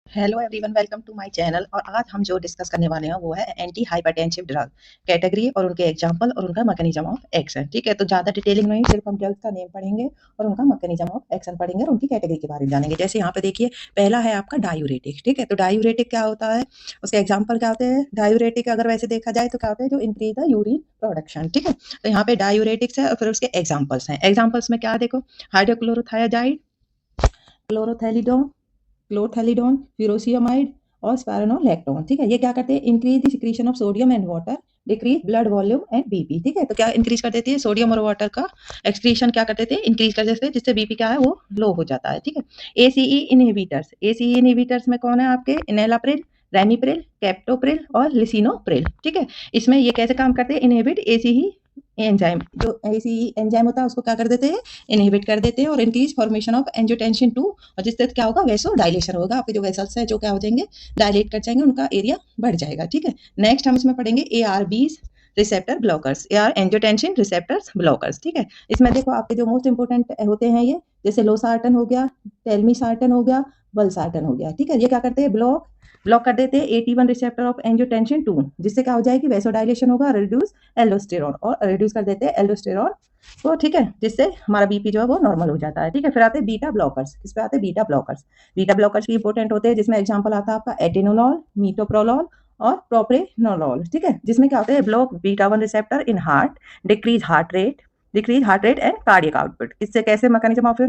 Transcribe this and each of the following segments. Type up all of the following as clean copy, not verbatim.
Hello everyone, welcome to my channel. और आज हम जो डिस्कस करने वाले हैं वो है एंटी हाइपरटेंसिव ड्रग कैटेगरी और उनके एग्जांपल और उनका मैकेनिज्म ऑफ एक्शन। ठीक है, तो ज़्यादा डिटेलिंग नहीं, सिर्फ हम ड्रग्स का नेम पढ़ेंगे और उनका मैकेनिज्म ऑफ एक्शन पढ़ेंगे और उनकी कैटेगरी के बारे में जानेंगे। जैसे यहाँ पे देखिए, पहला है आपका डायूरेटिक। ठीक है, तो डायूरेटिक क्या होता है, उसके एग्जाम्पल क्या होते हैं। डायूरेटिक अगर वैसे देखा जाए तो क्या होता है, जो इंक्रीज द यूरिन प्रोडक्शन। ठीक है, तो यहाँ पे डायूरेटिक्स है और फिर उसके एग्जाम्पल्स हैं। एग्जाम्पल्स में क्या देखो, हाइड्रोक्लोरोथायाजाइड, क्लोरोथैलिडोन, क्लोरथैलिडोन, फ्यूरोसियामाइड और स्पाइरोनोलैक्टोन। ठीक है, ये क्या करते हैं, increase the secretion of sodium and water, decrease blood volume and BP. ठीक है, तो क्या इंक्रीज कर देती है, सोडियम और वाटर का एक्सक्रीशन क्या कर देते हैं, इंक्रीज कर देते हैं, जिससे बीपी क्या है वो लो हो जाता है। ठीक है, एसीई इनहिबिटर्स, एसीई इनहिबिटर्स में कौन है आपके, इनेलाप्रिल, रेमिप्रिल, कैप्टोप्रिल और लिसिनोप्रिल। ठीक है, इसमें ये कैसे काम करते हैं, इनहिबिट एसीई एंजाइम, जो एसीई एंजाइम होता है उसको क्या कर देते हैं, इनहिबिट कर देते हैं और इंक्रीज फॉर्मेशन ऑफ एंजियोटेंसिन 2, और जिससे क्या होगा, वैसो डायलेशन होगा, आपके जो वेसल्स है जो क्या हो जाएंगे, डायलेट कर जाएंगे, उनका एरिया बढ़ जाएगा। ठीक है, नेक्स्ट हम इसमें पढ़ेंगे ARBs receptor blockers, AR angiotensin receptors blockers. ठीक है, इसमें देखो आपके जो मोस्ट इंपोर्टेंट होते हैं ये, जैसे लोसार्टन हो गया, टेलमिसार्टन हो गया, बलसार्टन हो गया। ठीक है, ये क्या करते हैं, ब्लॉक कर देते हैं AT1 रिसेप्टर ऑफ एंजियोटेंसिन 2, जिससे क्या हो जाएगी, वैसोडाइलेशन होगा, रिड्यूस एल्डोस्टेरॉन, और रिड्यूस कर देते हैं एल्डोस्टेरॉन तो। ठीक है, जिससे हमारा बीपी जो है वो नॉर्मल हो जाता है। ठीक है, फिर आते हैं बीटा ब्लॉकर्स। किस पे आते हैं, बीटा ब्लॉकर्स। बीटा ब्लॉकर्स भी इंपॉर्टेंट होते हैं, जिसमें एग्जांपल आता है आपका एटेनोलॉल, मीटोप्रोलॉल और प्रोप्रेनोलॉल। ठीक है, जिसमें क्या होता है, block beta 1 receptor in heart, decrease heart rate and cardiac output. इससे कैसे मैकेनिज्म ऑफ है,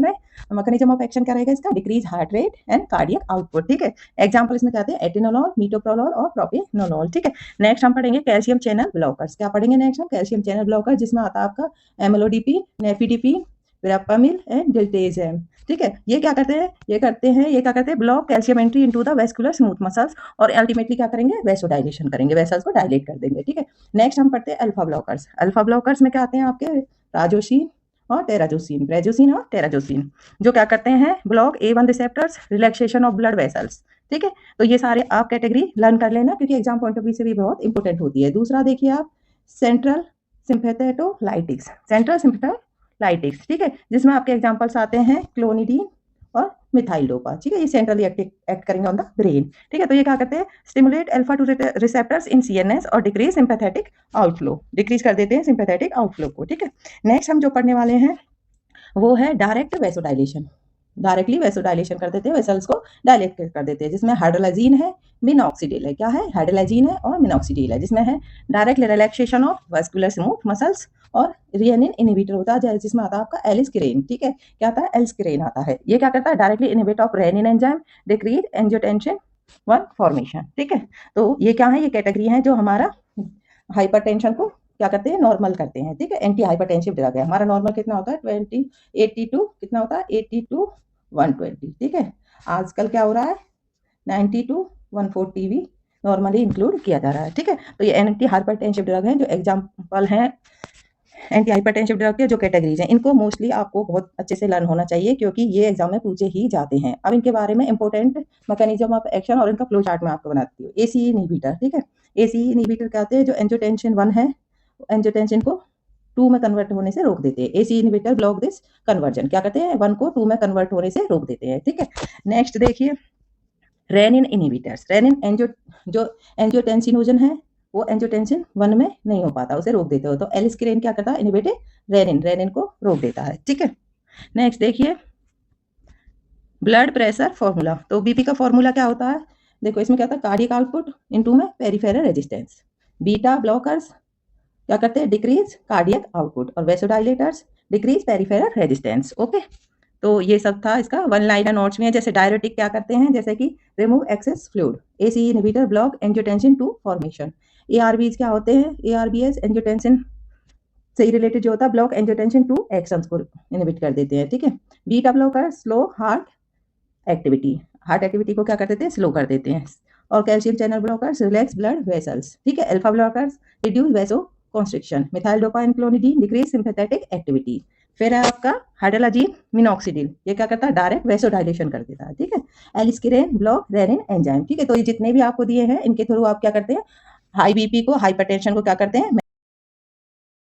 मैकेनिज्म ऑफ एक्शन क्या रहेगा इसका, decrease heart rate and cardiac output. ठीक है, एग्जांपल इसमें क्या आते हैं, एटेनोलॉल, मीटोप्रोलॉल और प्रोप्रेनोलॉल। ठीक है, नेक्स्ट हम पढ़ेंगे कैल्शियम चैनल ब्लॉकर्स। क्या पढ़ेंगे नेक्स्ट हम, कैल्शियम चैनल ब्लॉकर, जिसमें आता है आपका एमलोडीपी, नेफिडिपी, वेरापामिल एंड डिल्टेजियम। ठीक है, ये क्या करते हैं, ये क्या करते हैं, block calcium entry into the vascular smooth muscles, और अल्टीमेटली क्या करेंगे, वेसोडाइलेशन करेंगे, वेसल्स को डायलेट कर देंगे। ठीक है, नेक्स्ट हम पढ़ते हैं अल्फा ब्लॉकर्स। अल्फा ब्लॉकर्स में क्या आते हैं आपके, राजोसिन और टेराजोसिन, ब्रेजोसिन और टेराजोसिन, जो क्या करते हैं, block A1 receptors, relaxation of blood vessels. ठीक है, तो ये सारे आप कैटेगरी लर्न कर लेना, क्योंकि एग्जाम पॉइंट ऑफ व्यू से भी बहुत इंपॉर्टेंट होती है। दूसरा देखिए आप, सेंट्रल सिम्पैथेटोलाइटिक्स, सेंट्रल सिम्पैथोलाइटिक्स। ठीक है, जिसमें आपके एग्जांपल्स आते हैं क्लोनिडीन और मिथाइल डोपा। ठीक है, ये सेंट्रली एक्ट करेंगे ऑन द ब्रेन। ठीक है, तो ये क्या करते हैं, स्टिमुलेट अल्फा 2 रिसेप्टर्स इन CNS और डिक्रीज सिंपैथेटिक आउटफ्लो, डिक्रीज कर देते हैं सिंपैथेटिक आउटफ्लो को। ठीक है, नेक्स्ट हम जो पढ़ने वाले हैं वो है डायरेक्ट वेसोडाइलेशन। डायरेक्टली वेसोडाइलेशन कर देते हैं, वेसल्स को डायलेट कर देते हैं, जिसमें हाइड्रोलाइजिन है, मिनॉक्सिडिल है। क्या है, हाइड्रोलाइजिन है और मिनॉक्सिडिल है, जिसमें है direct relaxation of vascular smooth muscles, और रियनिन इनहिबिटर होता है, जिसमें आता है आपका एलिस्किरेन। ठीक है, क्या आता है, एलिस्किरेन आता है। ये क्या करता है, directly inhibit of renin enzyme, decrease angiotensin 1 formation. ठीक है, तो ये क्या है, ये कैटेगरी है जो हमारा हाइपरटेंशन को क्या करते हैं, नॉर्मल करते हैं। ठीक है, एंटी हाइपरटेंसिव ड्रग है। हमारा नॉर्मल कितना होता है, 82, कितना होता है, 82 120। ठीक है, आजकल क्या हो रहा है, 92 140 भी नॉर्मली इंक्लूड किया जा रहा है। ठीक है, तो ये एंटी हाइपरटेंसिव ड्रग है, जो एग्जाम्पल हैं एंटी हाइपरटेंसिव ड्रग के, जो कैटेगरीज हैं, इनको मोस्टली आपको बहुत अच्छे से लर्न होना चाहिए, क्योंकि ये एग्जाम में पूछे ही जाते हैं। अब इनके बारे में इंपॉर्टेंट मैकेनिज्म ऑफ एक्शन और इनका फ्लो चार्ट में आपको बनाती हूँ। ACE inhibitor. ठीक है, ACE इनहिबिटर कहते हैं, जो एंजियोटेंसिन 1 है, एंजियोटेंसिन को 2 में कन्वर्ट होने से रोक देते हैं। ACE inhibitor block this conversion, क्या करते हैं, 1 को 2 में कन्वर्ट होने से रोक देते हैं। ठीक है, नेक्स्ट देखिए, रेनिन इनहिबिटर्स। रेनिन जो एंजियोटेंसिनोजन है, वो एंजियोटेंसिन 1 में नहीं हो पाता, उसे रोक देते हो, तो एलिस्किरेन क्या करता है, इनहिबिट रेनिन को रोक देता है। ठीक है, नेक्स्ट देखिए, ब्लड प्रेशर फॉर्मूला। तो बीपी का फॉर्मूला क्या होता है, देखो इसमें क्या होता है, कार्डियक आउटपुट इनटू में पेरिफेरल रेजिस्टेंस। बीटा ब्लॉकर्स क्या करते हैं, डिक्रीज कार्डियक आउटपुट, और vasodilators decrease peripheral resistance. Okay, तो ये सब था इसका, वन लाइनर नोट्स में। जैसे डायरेटिक क्या करते हैं, जैसे कि remove access fluid, ACE inhibitor block angiotensin 2 formation. ARBs क्या होते हैं, ARBs एंजियोटेंसिन से रिलेटेड जो होता है, ब्लॉक एंजियोटेंसिन 2 एक्शंस को इनहिबिट कर देते हैं। ठीक है, beta blocker slow heart activity को क्या कर देते हैं, स्लो कर देते हैं। और calcium channel blockers relax blood vessels. ठीक है, alpha blockers reduce वेसो constriction, methyl dopa and clonidine decrease sympathetic activity. फिर है आपका हाइड्रोलाजीन मिनॉक्सिडिल, ये क्या करता है, डायरेक्ट वेसोडाइलेशन कर देता है। ठीक है, एलिस्किरेन ब्लॉक रेनिन एंजाइम। ठीक है, तो ये जितने भी आपको दिए हैं, इनके थ्रू आप क्या करते हैं, हाई बीपी को, हाइपरटेंशन को क्या करते हैं,